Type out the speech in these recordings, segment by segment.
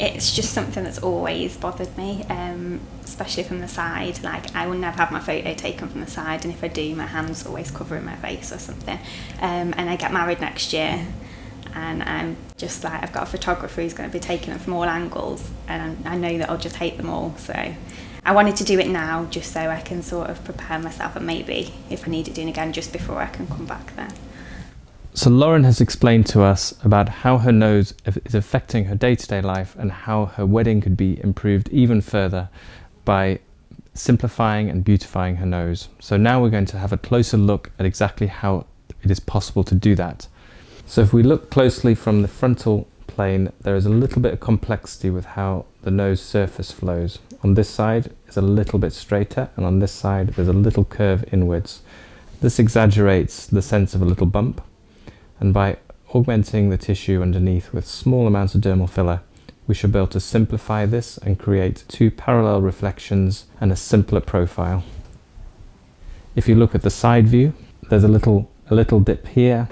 it's just something that's always bothered me, especially from the side. Like, I will never have my photo taken from the side, and if I do, my hand's always covering my face or something. And I get married next year, and I'm just like, I've got a photographer who's going to be taking them from all angles, and I know that I'll just hate them all. So I wanted to do it now, just so I can sort of prepare myself, and maybe if I need it doing again, just before I can come back then. So Lauren has explained to us about how her nose is affecting her day-to-day life and how her wedding could be improved even further by simplifying and beautifying her nose. So now we're going to have a closer look at exactly how it is possible to do that. So if we look closely from the frontal plane, there is a little bit of complexity with how the nose surface flows. On this side is a little bit straighter, and on this side there's a little curve inwards. This exaggerates the sense of a little bump. And by augmenting the tissue underneath with small amounts of dermal filler, we should be able to simplify this and create two parallel reflections and a simpler profile. If you look at the side view, there's a little dip here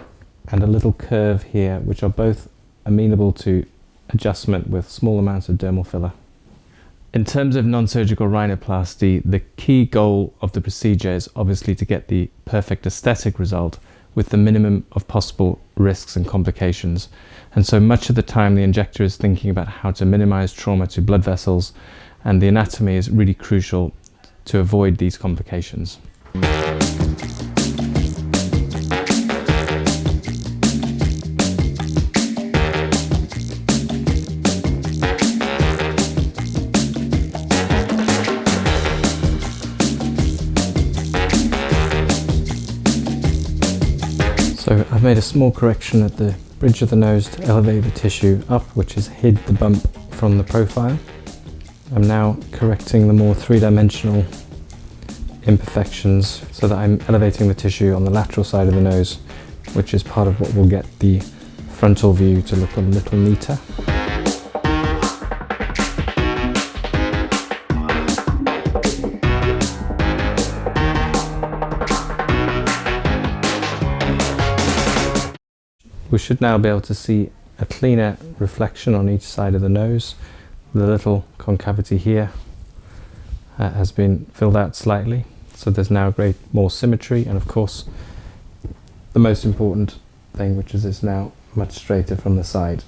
and a little curve here, which are both amenable to adjustment with small amounts of dermal filler. In terms of non-surgical rhinoplasty, the key goal of the procedure is obviously to get the perfect aesthetic result with the minimum of possible risks and complications. And so much of the time the injector is thinking about how to minimize trauma to blood vessels, and the anatomy is really crucial to avoid these complications. So I've made a small correction at the bridge of the nose to elevate the tissue up, which has hid the bump from the profile. I'm now correcting the more three-dimensional imperfections so that I'm elevating the tissue on the lateral side of the nose, which is part of what will get the frontal view to look a little neater. We should now be able to see a cleaner reflection on each side of the nose. The little concavity here has been filled out slightly, so there's now more symmetry, and of course the most important thing, which is it's now much straighter from the side.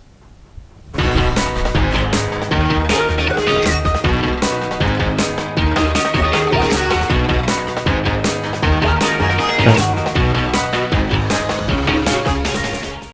Okay.